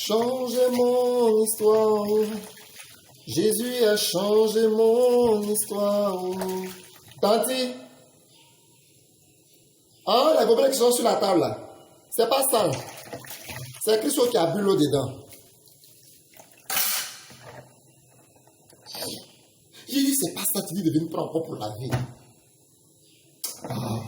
changé mon histoire. Jésus a changé mon histoire. Tanti. Ah, les gobelets qui sont sur la table là. C'est pas ça. C'est Christo qui a bu l'eau dedans. J'ai dit, c'est pas ça, tu dis de venir prendre encore pour laver. Ah.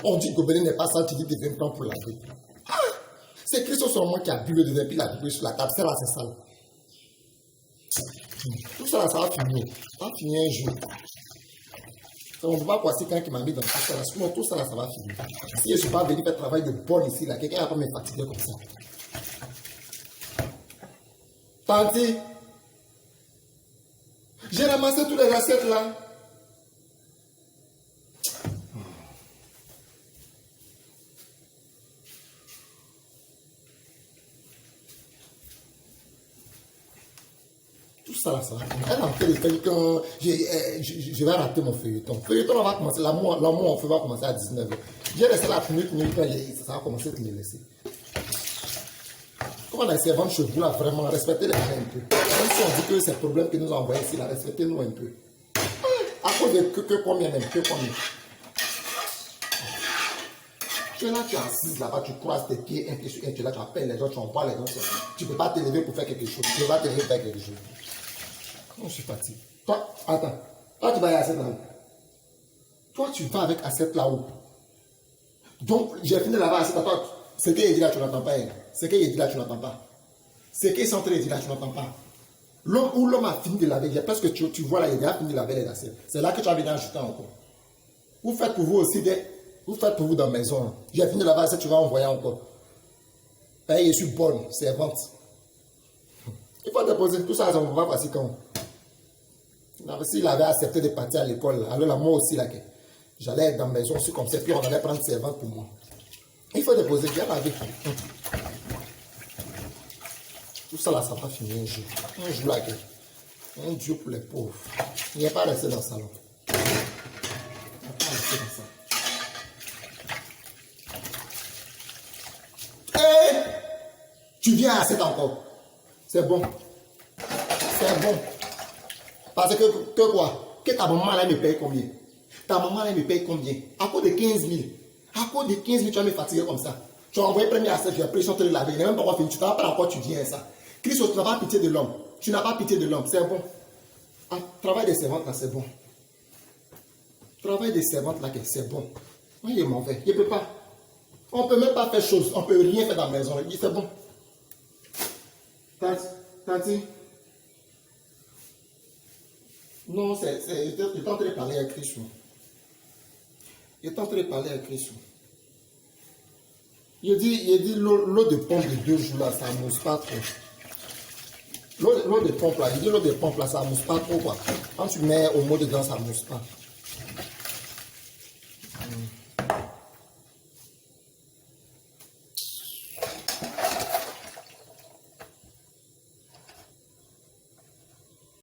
On dit que gobelet n'est pas ça, tu dis de venir prendre pour laver. Ah. C'est Christo seulement qui a bu l'eau dedans, puis il a bu sur la table. C'est là, c'est sale. Tout ça là, ça va finir. Ça va finir un jour. On ne va pas passer quand il m'a mis dans tout ça là. Sinon, tout ça là, ça va finir. Si je ne suis pas venu faire travail de bon ici, là, quelqu'un va pas me fatiguer comme ça. Tanti, j'ai ramassé toutes les assiettes là. Tout ça là, ça va. Elle a fait le feuilleton. Je vais rater mon feuilleton. Le feuilleton, on va commencer. L'amour, on va commencer à 19h. J'ai laissé la minute, ça va commencer à me laisser. Comment la servante chez vous là, vraiment, respectez les gens un peu. Même si on dit que c'est le problème que nous envoyons ici, là, respectez-nous un peu. À cause de que combien même, que combien. Tu es là, tu es assise là-bas, tu croises tes pieds un pied sur un, tu es là, tu appelles les autres, tu envoies les autres. Tu ne peux pas te lever pour faire quelque chose. Tu ne peux pas te lever pour faire quelque chose. Je suis fatigué. Toi, attends. Toi, tu vas y aller à cette là-haut. Toi, tu vas avec Assiette là-haut. Donc, j'ai fini là-bas à Assiette. Toi, ce qu'il dit là, tu n'entends pas. Ce qu'il dit là, tu n'entends pas. Ce qu'ils sont en train de dire là, tu n'entends pas. L'homme ou l'homme a fini de laver. Parce que tu vois là, il a fini de laver les assiettes. C'est là que tu vas venir ajouter encore. Vous faites pour vous aussi des. Vous faites pour vous dans la maison. J'ai fini de laver l'assiette, tu vas envoyer encore. Et je suis bonne, servante. Il faut déposer tout ça, ça ne va pas passer quand. S'il avait accepté de partir à l'école, alors là, moi aussi, là, j'allais être dans la maison aussi comme ça, puis on allait prendre servante pour moi. Il faut déposer, bien laver. Tout ça là, ça va finir un jour. Un jour là, un Dieu pour les pauvres. Il n'y a pas resté dans le salon. Il n'y a pas resté dans ça. Hé! Tu viens à cette encore. C'est bon. C'est bon. Parce que quoi? Que ta maman là me paye combien? Ta maman là me paye combien? À cause de 15 000. À cause de 15 000, tu vas me fatiguer comme ça. Tu as envoyé premier à 7, tu as pris, je te laver. Il n'est même pas encore fini. Tu ne pas encore, tu viens à ça. Christ, tu n'as pas pitié de l'homme. Tu n'as pas pitié de l'homme. C'est bon. Ah, travail de servante là, c'est bon. Travail de servante là, c'est bon. Oui, il est mauvais. Il ne peut pas. On ne peut même pas faire chose. On ne peut rien faire dans la maison. Il dit c'est bon. Tanti. Non, il est en train de parler avec Christ. Il est en train de parler avec Christ. Il dit l'eau de pompe de 2 jours là, ça ne mousse pas trop. L'eau de pompe là, il dit l'eau de pompe là, ça ne mousse pas trop quoi. Quand tu mets au mot dedans, ça ne mousse pas.